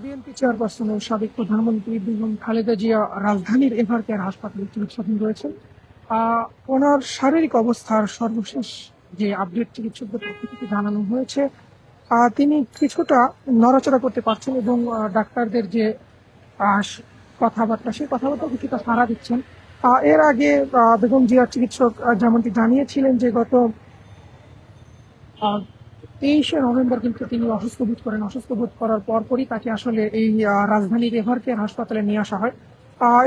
BNP chairperson ও সাবেক প্রধানমন্ত্রী বেগম খালেদা জিয়া রাজধানীর এভারকেয়ার হাসপাতালে চিকিৎসাধীন রয়েছেন। ওনার শারীরিক অবস্থার সর্বশেষ যে আপডেট চিকিৎসকদের পক্ষ থেকে জানানো হয়েছে, তিনি কিছুটা নড়াচড়া করতে পারছেন এবং ডাক্তারদের যে আহ, স- কথাবার্তা, সেই কথাবার্তা কিছুটা সাড়া দিচ্ছেন। এর আগে বেগম জিয়ার চিকিৎসক যেমনটি জানিয়েছিলেন যে গত 23শে নভেম্বর কিন্তু তিনি অসুস্থ বোধ করেন। অসুস্থ বোধ করার পরপরই তাকে আসলে এই রাজধানীর এভারকেয়ার হাসপাতালে নিয়ে আসা হয়।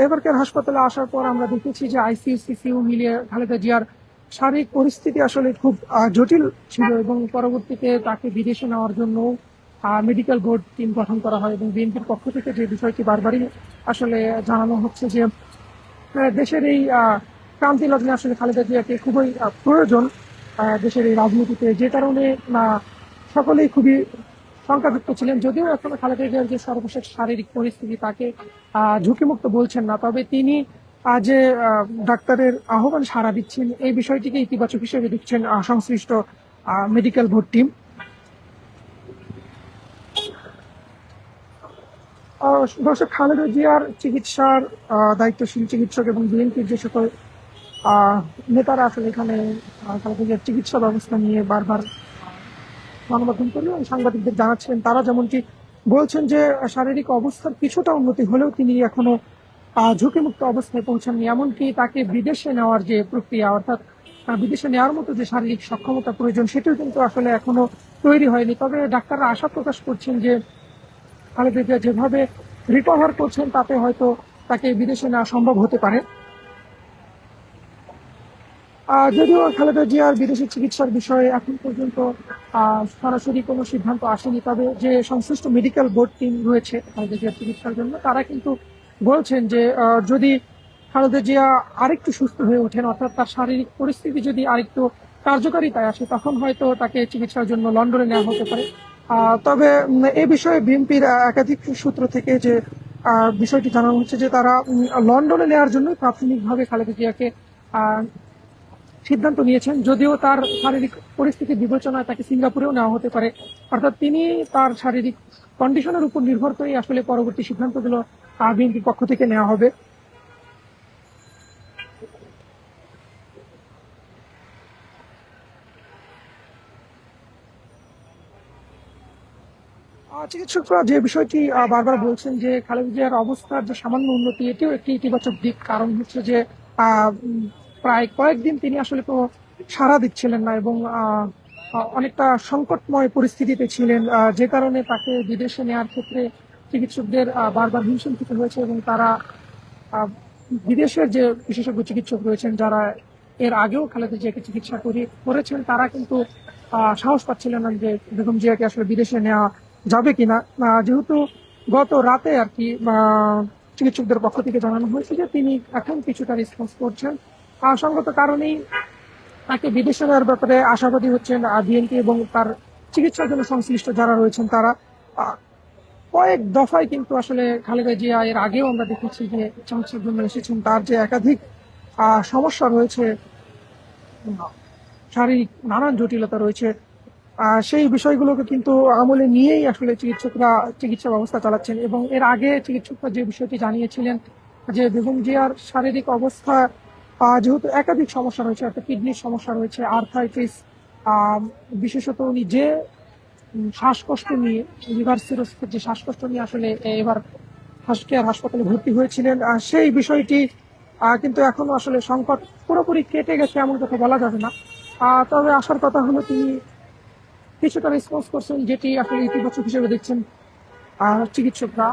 এভারকেয়ার হাসপাতালে আসার পর আমরা দেখেছি যে আইসিইউ সিসিইউ মিলিয়ে খালেদা জিয়ার শারীরিক পরিস্থিতি আসলে খুব জটিল ছিল এবং পরবর্তীতে তাকে বিদেশে নেওয়ার জন্য মেডিকেল বোর্ড টিম গঠন করা হয় এবং বিএনপির পক্ষ থেকে যে বিষয়টি বারবারই আসলে জানানো হচ্ছে যে দেশের এই ক্রান্তি লগ্নে আসলে খালেদা জিয়াকে খুবই প্রয়োজন দেশের এই রাজনীতিতে, যে কারণে সকলেই খুবই শঙ্কাযুক্ত ছিলেন। যদিও এখনো খালেদা জিয়ার যে সর্বশেষ শারীরিক পরিস্থিতি তাকে ঝুঁকিমুক্ত বলছেন না, তবে তিনি যে ডাক্তারের আহ্বান সাড়া দিচ্ছেন এই বিষয়টিকে ইতিবাচক হিসেবে দেখছেন সংশ্লিষ্ট মেডিকেল বোর্ড টিম। দর্শক, খালেদা জিয়ার চিকিৎসার দায়িত্বশীল চিকিৎসক এবং বিএনপির যে সকল আহ, নেতারা আসলে এখানে খালেদা জিয়ার চিকিৎসা ব্যবস্থা নিয়ে বারবার গণমাধ্যম করলেও সাংবাদিকদের জানাচ্ছিলেন, তারা যেমনটি বলছেন যে শারীরিক অবস্থার কিছুটা উন্নতি হলেও তিনি এখনো ঝুঁকিমুক্ত অবস্থায় পৌঁছাননি। এমনকি তাকে বিদেশে নেওয়ার যে প্রক্রিয়া, অর্থাৎ বিদেশে নেওয়ার মতো যে শারীরিক সক্ষমতা প্রয়োজন, সেটিও কিন্তু আসলে এখনো তৈরি হয়নি। তবে ডাক্তাররা আশা প্রকাশ করছেন যে খালেদা জিয়া যেভাবে রিকভার করছেন তাতে হয়তো তাকে বিদেশে নেওয়া সম্ভব হতে পারে। যদিও খালেদা জিয়ার বিদেশি চিকিৎসার বিষয়ে এখন পর্যন্ত সরাসরি কোনো সিদ্ধান্ত আসেনি, তবে যে সংশ্লিষ্ট মেডিকেল বোর্ড টিম রয়েছে খালেদা জিয়ার চিকিৎসার জন্য, তারা কিন্তু বলছেন যে যদি খালেদা জিয়া আরেকটু সুস্থ হয়ে ওঠেন, অর্থাৎ তার শারীরিক পরিস্থিতি যদি আরেকটু কার্যকারিতায় আসে, তখন হয়তো তাকে চিকিৎসার জন্য লন্ডনে নেওয়া হতে পারে। তবে এ বিষয়ে বিএনপির একাধিক সূত্র থেকে যে বিষয়টি জানানো হচ্ছে যে তারা লন্ডনে নেওয়ার জন্য প্রাথমিকভাবে খালেদা জিয়াকে সিদ্ধান্ত নিয়েছেন, যদিও তার শারীরিক পরিস্থিতি বিবেচনায় তাকে সিঙ্গাপুরেও নেওয়া হতে পারে। অর্থাৎ তিনি তার শারীরিক কন্ডিশনের উপর নির্ভর করে আসলে পরবর্তী সিদ্ধান্তগুলো বিএনপির পক্ষ থেকে নেওয়া হবে। চিকিৎসকরা যে বিষয়টি বারবার বলছেন যে খালেদা জিয়ার অবস্থার যে সামান্য উন্নতি, এটিও একটি ইতিবাচক দিক। কারণ হচ্ছে যে প্রায় কয়েকদিন তিনি আসলে কোনো সাড়া দিচ্ছিলেন না এবং অনেকটা সংকটময় পরিস্থিতিতে ছিলেন, যে কারণে তাকে বিদেশে নেওয়ার ক্ষেত্রে চিকিৎসকদের বারবার হিমশিম খেতে হয়েছে এবং তারা আহ, বিদেশের যে বিশেষজ্ঞ চিকিৎসক রয়েছেন যারা এর আগেও খালেদা জিয়াকে চিকিৎসা করেছেন, তারা কিন্তু সাহস পাচ্ছিলেন না যে বেগম জিয়াকে আসলে বিদেশে নেওয়া যাবে কিনা। যেহেতু গত রাতে আর কি চিকিৎসকদের পক্ষ থেকে জানানো হয়েছে যে তিনি এখন কিছুটা রেসপন্স করছেন, সঙ্গত কারণেই তাকে বিদেশে নেওয়ার ব্যাপারে আশাবাদী হচ্ছেন বিএনপি এবং তার চিকিৎসার জন্য সংশ্লিষ্ট যারা রয়েছেন তারা। আহ, কয়েক দফায় কিন্তু আসলে খালেদা জিয়া এর আগেও আমরা দেখেছি যে চিকিৎসার জন্য এসেছেন, তার যে একাধিক সমস্যা রয়েছে, উম, শারীরিক নানান জটিলতা রয়েছে, সেই বিষয়গুলোকে কিন্তু আমলে নিয়েই আসলে চিকিৎসকরা চিকিৎসা ব্যবস্থা চালাচ্ছেন। এবং এর আগে চিকিৎসকরা যে বিষয়টি জানিয়েছিলেন যে বেগম জিয়ার শারীরিক অবস্থা যেহেতু একাধিক সমস্যা রয়েছে, একটা কিডনির সমস্যা রয়েছে, আর্থাইটিস, বিশেষত উনি যে শ্বাসকষ্ট নিয়ে, লিভার সিরোসিসের যে শ্বাসকষ্ট নিয়ে আসলে এবার কেয়ার হাসপাতালে ভর্তি হয়েছিলেন, সেই বিষয়টি কিন্তু এখনো আসলে সংকট পুরোপুরি কেটে গেছে এমন কথা বলা যাবে না। তবে আসার কথা হলো তিনি কিছুটা রেসপন্স করছেন, যেটি আসলে ইতিবাচক হিসেবে দেখছেন চিকিৎসকরা।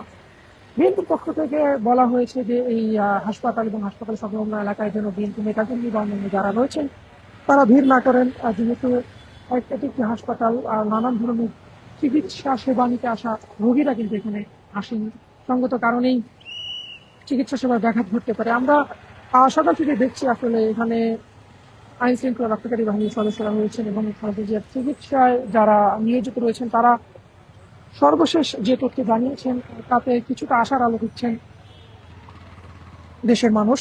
বিএনপির পক্ষ থেকে বলা হয়েছে যে এই হাসপাতাল এবং হাসপাতাল সংলগ্ন এলাকায় যেন বিএনপি নেতাকর্মী বা অন্যান্য যারা রয়েছেন তারা ভিড় না করেন, যেহেতু এটি একটি হাসপাতাল, নানান ধরনের চিকিৎসা সেবা নিতে আসা রোগীরা কিন্তু এখানে আসেন, সঙ্গত কারণেই চিকিৎসা সেবার ব্যাঘাত ঘটতে পারে। আমরা সকাল থেকে দেখছি আসলে এখানে আইন শৃঙ্খলা রক্ষাকারী বাহিনীর সদস্যরা রয়েছেন এবং খালেদা জিয়ার চিকিৎসায় যারা নিয়োজিত রয়েছেন তারা সর্বশেষ যে তথ্য জানিয়েছেন তাতে কিছুটা আশার আলো দিচ্ছেন দেশের মানুষ।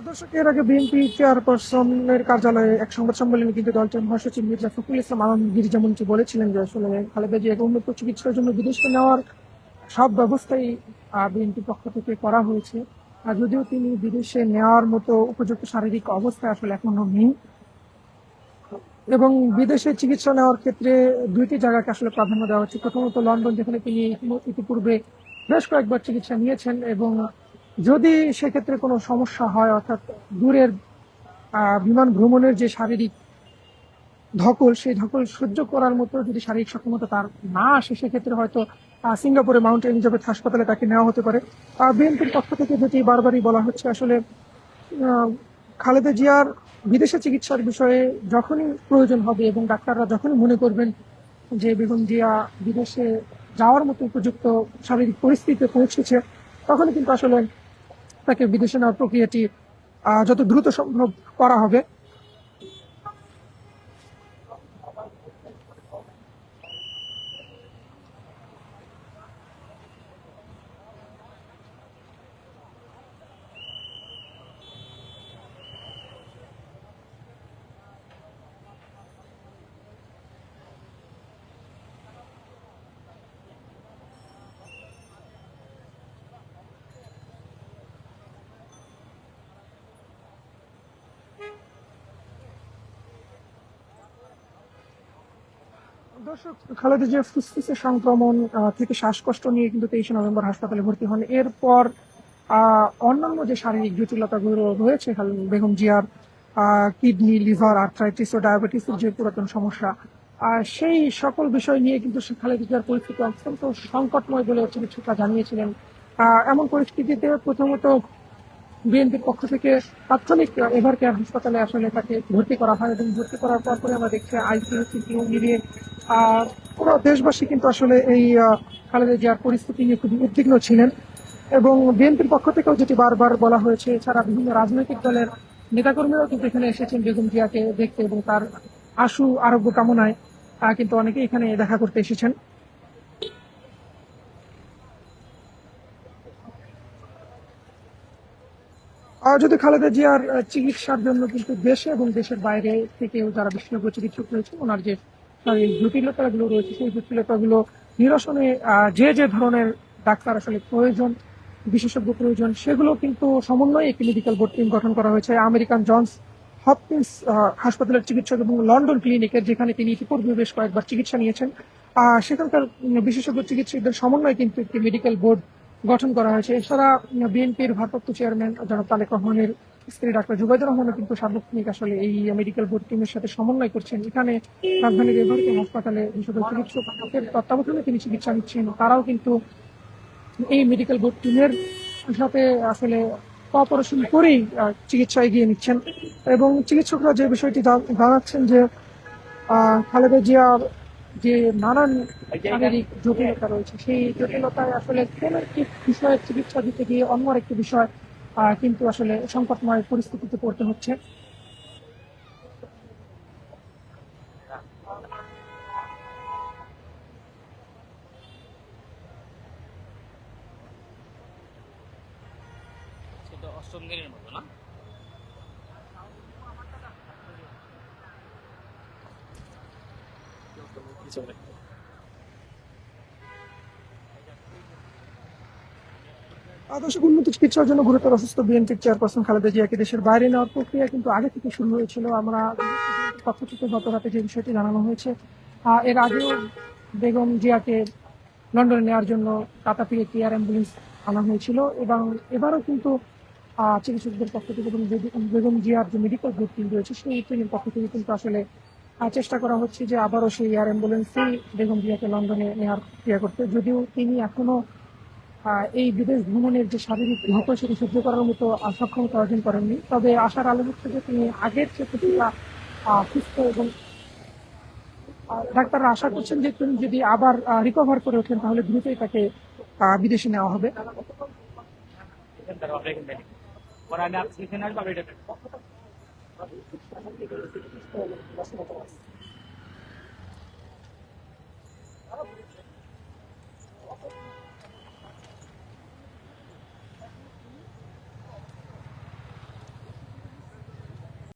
দর্শক, এর আগে বিএনপি চেয়ারপারসনের কার্যালয়ে এক সংবাদ সম্মেলনে কিন্তু দলটির মহাসচিব মির্জা ফখরুল ইসলাম আলমগীর যেমনটি বলেছিলেন যে আসলে খালেদা জিয়াকে উন্নত চিকিৎসার জন্য বিদেশে নেওয়ার সব ব্যবস্থাই বিএনপির পক্ষ থেকে করা হয়েছে। যদিও তিনি বিদেশে নেওয়ার মতো উপযুক্ত শারীরিক অবস্থায় আসলে এখনো নেই, এবং বিদেশে চিকিৎসা নেওয়ার ক্ষেত্রে দুইটি জায়গাকে আসলে প্রাধান্য দেওয়া হচ্ছে। প্রথমত লন্ডন, যেখানে তিনি ইতিপূর্বে বেশ কয়েকবার চিকিৎসা নিয়েছেন, এবং যদি সেক্ষেত্রে কোনো সমস্যা হয়, অর্থাৎ দূরের বিমান ভ্রমণের যে শারীরিক ধকল, সেই ধকল সহ্য করার মতো যদি শারীরিক সক্ষমতা তার না আসে, সেক্ষেত্রে হয়তো সিঙ্গাপুরে মাউন্ট এলিজাবেথ হাসপাতালে তাকে নেওয়া হতে পারে। বিএনপির পক্ষ থেকে যেটি বারবারই বলা হচ্ছে, আসলে আহ, খালেদা জিয়ার বিদেশে চিকিৎসার বিষয়ে যখনই প্রয়োজন হবে এবং ডাক্তাররা যখনই মনে করবেন যে বেগম জিয়া বিদেশে যাওয়ার মতো উপযুক্ত শারীরিক পরিস্থিতিতে পৌঁছেছে, তখনই কিন্তু আসলে তাকে বিদেশে নেওয়ার প্রক্রিয়াটি যত দ্রুত সম্ভব করা হবে। দর্শক, খালেদা জিয়া ফুসফুসে সংক্রমণ থেকে শ্বাসকষ্ট নিয়ে কিন্তু 23 নভেম্বর হাসপাতালে ভর্তি হন। এরপর অন্যান্য যে শারীরিক জটিলতাগুলো রয়েছে বেগম জিয়ার, কিডনি, লিভার, আর্থ্রাইটিস ও ডায়াবেটিসের যে পুরাতন সমস্যা, সেই সকল বিষয় নিয়ে কিন্তু খালেদা জিয়ার পরিস্থিতি অত্যন্ত সংকটময় বলে চিকিৎসকরা জানিয়েছিলেন। এমন পরিস্থিতিতে প্রথমত বিএনপির পক্ষ থেকে তাৎক্ষণিক এভার কেয়ার হাসপাতালে আসলে তাকে ভর্তি করা হয়, এবং ভর্তি করার পরে আমরা দেখছি আইসিইউ, সিপিইউ মিলিয়ে পুরো দেশবাসী কিন্তু আসলে এই খালেদা জিয়ার পরিস্থিতি নিয়ে খুবই উদ্বিগ্ন ছিলেন। এবং বিএনপির পক্ষ থেকেও যেটি বারবার বলা হয়েছে, এছাড়া বিভিন্ন রাজনৈতিক দলের নেতাকর্মীরাও কিন্তু এখানে এসেছেন বেগম জিয়াকে দেখতে এবং তার আশু আরোগ্য কামনায়, কিন্তু অনেকেই এখানে দেখা করতে এসেছেন। যদি খালেদা জিয়ার চিকিৎসার জন্য কিন্তু দেশে এবং দেশের বাইরে থেকেও যারা বিশেষজ্ঞ চিকিৎসক রয়েছে, ওনার যে শারীরিক জটিলতাগুলো রয়েছে, সেই জটিলতাগুলো নিরসনে যে যে ধরনের ডাক্তার আসলে প্রয়োজন, বিশেষজ্ঞ প্রয়োজন, সেগুলো কিন্তু সমন্বয়ে একটি মেডিকেল বোর্ড টিম গঠন করা হয়েছে। আমেরিকান জনস হপকিন্স হাসপাতালের চিকিৎসক এবং লন্ডন ক্লিনিকের, যেখানে তিনি ইতিপূর্বে বেশ কয়েকবার চিকিৎসা নিয়েছেন, সেখানকার বিশেষজ্ঞ চিকিৎসকদের সমন্বয়ে কিন্তু একটি মেডিকেল বোর্ড গঠন করা হয়েছে। এছাড়া বিএনপির ভারপ্রাপ্ত চেয়ারম্যান জনাব তারেক রহমানের স্ত্রী ডাক্তার জুবাইদুর রহমানও কিন্তু সার্বক্ষণিক আসলে এই মেডিকেল বোর্ড টিমের সাথে সমন্বয় করছেন। এখানে রাজধানীর এভারকেয়ার হাসপাতালে বিশেষজ্ঞ চিকিৎসকের তত্ত্বাবধানে তিনি চিকিৎসা নিচ্ছেন, তারাও কিন্তু এই মেডিকেল বোর্ড টিমের সাথে আসলে কোঅপারেশন করেই চিকিৎসা এগিয়ে নিচ্ছেন। এবং চিকিৎসকরা যে বিষয়টি জানাচ্ছেন যে খালেদা জিয়ার যে নানান শারীরিক জটিলতা রয়েছে, সেই জটিলতায় আসলে কোন একটি বিষয়ের চিকিৎসা দিতে গিয়ে অন্য আরেকটি বিষয় কিন্তু আসলে সংকটময় পরিস্থিতিতে পড়তে হচ্ছে। সেটা অষ্টম দিনের মতো না? কিছু না। দর্শক, উন্নত চিকিৎসার জন্য গুরুতর অসুস্থ বিএনপির চেয়ারপারসন খালেদা জিয়াকে দেশের বাইরে নেওয়ার প্রক্রিয়া কিন্তু আগে থেকে শুরু হয়েছিল। আমরা পক্ষ থেকে গত রাতে যে বিষয়টি জানানো হয়েছে, এর আগেও বেগম জিয়াকে লন্ডনে নেওয়ার জন্য তাতাপিয়ে এয়ার অ্যাম্বুলেন্স আনা হয়েছিল, এবং এবারও কিন্তু চিকিৎসকদের পক্ষ থেকে এবং বেগম জিয়ার যে মেডিকেল বোর্ড টিম রয়েছে, সেই টিমের পক্ষ থেকে কিন্তু আসলে চেষ্টা করা হচ্ছে যে আবারও সেই এয়ার অ্যাম্বুলেন্সেই বেগম জিয়াকে লন্ডনে নেওয়ার প্রক্রিয়া করতে, যদিও তিনি এখনো এই বিদেশ ভ্রমণের যে শারীরিক ধকল, সেটি সহ্য করার মতো সক্ষমতা অর্জন করেননি। তবে আশার আলো হচ্ছে যে তিনি আগের চেয়ে কিছুটা সুস্থ, এবং ডাক্তাররা আশা করছেন যে তিনি যদি আবার রিকভার করে ওঠেন, তাহলে দ্রুতই তাকে বিদেশে নেওয়া হবে। পরে আমি আপনি এখানে আসবো, আমি এটা